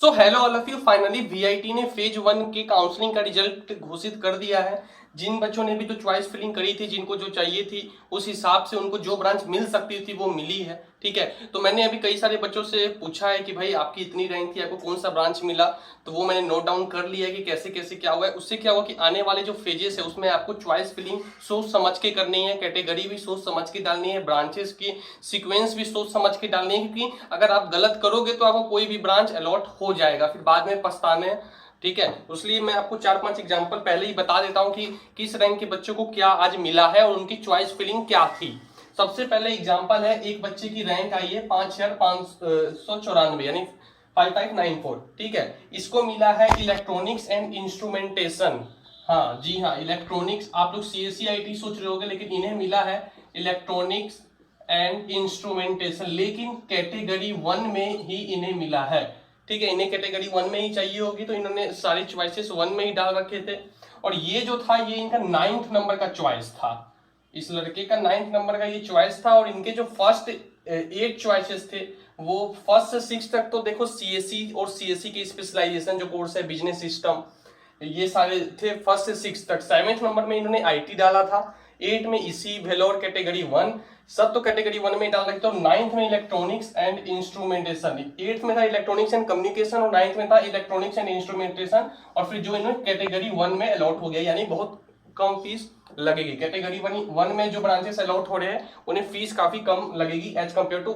So hello all of you, finally VIT ने phase 1 के counselling का रिजल्ट घोषित कर दिया है। जिन बच्चों ने भी जो चॉइस फिलिंग करी थी, जिनको जो चाहिए थी उस हिसाब से उनको जो ब्रांच मिल सकती थी वो मिली है। ठीक है, तो मैंने अभी कई सारे बच्चों से पूछा है कि भाई आपकी इतनी रैंक थी, आपको कौन सा ब्रांच मिला, तो वो मैंने नोट डाउन कर लिया है कि कैसे कैसे क्या हुआ है। उससे क्या हुआ कि आने वाले जो फेजेस है उसमें आपको चॉइस फिलिंग सोच समझ के करनी है, कैटेगरी भी सोच समझ के डालनी है, ब्रांचेस की सीक्वेंस भी सोच समझ के डालनी है, क्योंकि अगर आप गलत करोगे तो आपको कोई भी ब्रांच अलॉट हो जाएगा, फिर बाद में पछताने। ठीक है, इसलिए मैं आपको 4-5 एग्जांपल पहले ही बता देता हूं कि किस रैंक के बच्चों को क्या आज मिला है और उनकी चॉइस फिलिंग क्या थी। सबसे पहले एग्जांपल है, एक बच्चे की रैंक आई है 5594 यानी 5594। ठीक है, इसको मिला है इलेक्ट्रॉनिक्स एंड इंस्ट्रूमेंटेशन। हाँ जी हाँ, इलेक्ट्रॉनिक्स। आप लोग सीएससी आईटी सोच रहे होगे, लेकिन इन्हें मिला है इलेक्ट्रॉनिक्स एंड इंस्ट्रूमेंटेशन, लेकिन कैटेगरी 1 में ही इन्हें मिला है। ठीक है, इन्हें कैटेगरी 1 में ही चाहिए होगी, तो इन्होंने सारी चॉइसेस 1 में ही डाल रखे थे। और ये जो था ये इनका 9th नंबर का चॉइस था। इस लड़के का 9th नंबर का ये चॉइस था, और इनके जो फर्स्ट 8 चॉइसेस थे वो फर्स्ट से 6 तक तो देखो सीएससी और सीएससी के स्पेशलाइजेशन जो कोर्स है, बिजनेस सिस्टम, ये सारे थे फर्स्ट से 6 तक। 7th नंबर में इन्होंने आईटी डाला था, 8 में इसी वेलोर कैटेगरी 1, सब तो कैटेगरी 1 में डाल रखे थे। और 9th में इलेक्ट्रॉनिक्स एंड इंस्ट्रूमेंटेशन, 8th में था इलेक्ट्रॉनिक्स एंड कम्युनिकेशन और 9th में था इलेक्ट्रॉनिक्स एंड इंस्ट्रूमेंटेशन। और फिर जो इन्होंने कैटेगरी 1 में अलॉट हो गया, यानी बहुत कम फीस लगेगी। कैटेगरी 1 में जो ब्रांचेस अलॉट हो रहे हैं उन्हें फीस काफी कम लगेगी एज कम्पेयर टू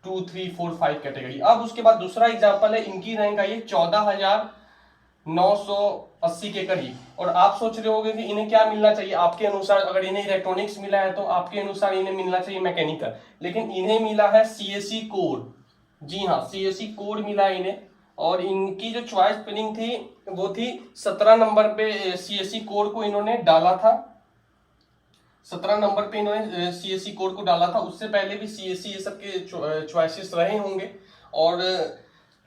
2, 3, 4, 5 कैटेगरी। अब उसके बाद दूसरा एग्जाम्पल है, इनकी रैंक आई है 14,980 के करीब। और आप सोच रहे होंगे कि इन्हें क्या मिलना चाहिए आपके अनुसार। अगर इन्हें इलेक्ट्रॉनिक्स मिला है तो आपके अनुसार इन्हें मिलना चाहिए मैकेनिकल, लेकिन इन्हें मिला है सीएससी कोर। जी हाँ, सीएससी कोर मिला है इन्हें। और इनकी जो चॉइस फिलिंग थी वो थी 17 नंबर पे सीएससी कोर को इन्होंने डाला था। 17 नंबर पे इन्होंने सीएससी कोर को डाला था। उससे पहले भी सीएससी ये सब के चॉइसेस रहे होंगे। और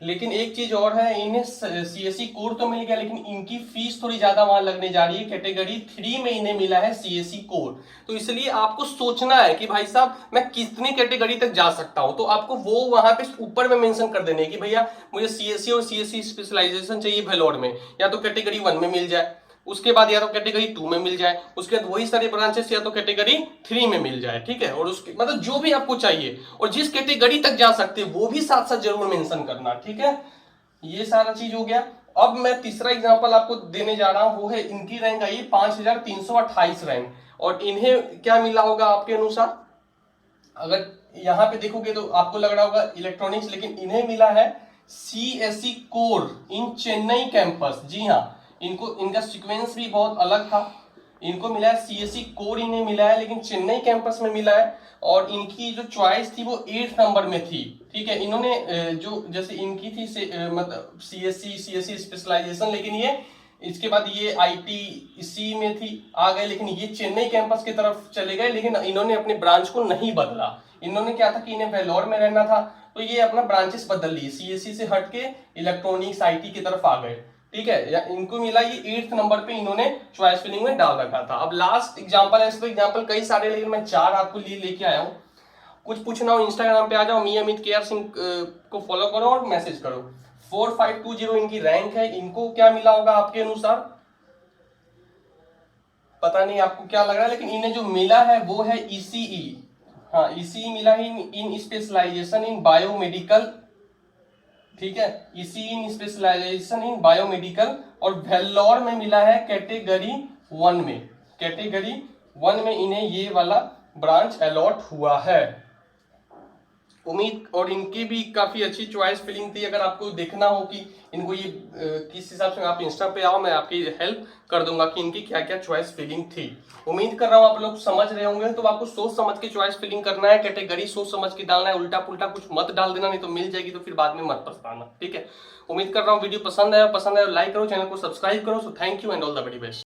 लेकिन एक चीज और है, इन्हें सीएससी कोर तो मिल गया, लेकिन इनकी फीस थोड़ी ज्यादा वहां लगने जा रही है। कैटेगरी 3 में इन्हें मिला है सीएससी कोर। तो इसलिए आपको सोचना है कि भाई साहब मैं कितनी कैटेगरी तक जा सकता हूं, तो आपको वो वहां पे ऊपर में मेंशन कर देने कि भैया मुझे सीएससी और सीएससी स्पेशलाइजेशन चाहिए वेलोर में, या तो कैटेगरी 1 में मिल जाए, उसके बाद या तो कैटेगरी 2 में मिल जाए, उसके बाद वही सारे ब्रांचेस या तो कैटेगरी 3 में मिल जाए। ठीक है, और उसके मतलब जो भी आपको चाहिए और जिस कैटेगरी तक जा सकते हैं वो भी साथ साथ जरूर मेंशन करना। ठीक है, ये सारा चीज हो गया। अब मैं तीसरा एग्जांपल आपको देने जा रहा हूं, वो है इनकी रैंक आई 5328 रैंक। और इन्हें क्या मिला होगा आपके अनुसार। अगर यहाँ पे देखोगे तो आपको लग रहा होगा इलेक्ट्रॉनिक्स, लेकिन इन्हें मिला है सीएससी कोर इन चेन्नई कैंपस। जी हाँ, इनको इनका सीक्वेंस भी बहुत अलग था। इनको मिला है सीएससी कोर, इन्हें मिला है लेकिन चेन्नई कैंपस में मिला है। और इनकी जो चॉइस थी वो 8th नंबर में थी। ठीक है, इन्होंने जो जैसे इनकी थी मतलब सीएससी स्पेशलाइजेशन, लेकिन ये इसके बाद ये आईटी इसी में थी आ गए, लेकिन ये चेन्नई कैंपस की तरफ चले गए। लेकिन इन्होंने अपने ब्रांच को नहीं बदला। इन्होंने क्या था कि इन्हें वेलोर में रहना था, तो ये अपना ब्रांचेस बदल लिए, सीएससी से हट के इलेक्ट्रॉनिक्स आईटी की तरफ आ गए। ठीक है, इनको मिला ये 8th नंबर पे इन्होंने चॉइस फिलिंग में डाल रखा था। अब लास्ट एग्जांपल है, इसमें एग्जांपल कई सारे, लेकिन मैं 4 आपको लिए लेके आया हूँ। कुछ पूछना हो इंस्टाग्राम पे आ जाओ, मी अमित केआर सिंह को फॉलो करो और मैसेज करो। 4520 इनकी रैंक है। इनको क्या मिला होगा आपके अनुसार, पता नहीं आपको क्या लग रहा है, लेकिन इन्हें जो मिला है वो है ईसीई। हाँ, ईसीई मिला है इन स्पेशलाइजेशन इन बायोमेडिकल। ठीक है, इसी इन स्पेशलाइजेशन इन बायोमेडिकल। और वेल्लोर में मिला है कैटेगरी 1 में। कैटेगरी 1 में इन्हें ये वाला ब्रांच अलॉट हुआ है। उम्मीद, और इनकी भी काफी अच्छी चॉइस फिलिंग थी। अगर आपको देखना हो कि इनको ये किस हिसाब से, आप इंस्टा पे आओ, मैं आपकी हेल्प कर दूंगा कि इनकी क्या क्या चॉइस फिलिंग थी। उम्मीद कर रहा हूं आप लोग समझ रहे होंगे। तो आपको सोच समझ के चॉइस फिलिंग करना है, कैटेगरी सोच समझ के डालना है, उल्टा पुल्टा कुछ मत डाल देना, नहीं तो मिल जाएगी तो फिर बाद में मत पछताना। ठीक है, उम्मीद कर रहा हूँ वीडियो पसंद आया तो लाइक करो, चैनल को सब्सक्राइब करो। So thank you and all the very best.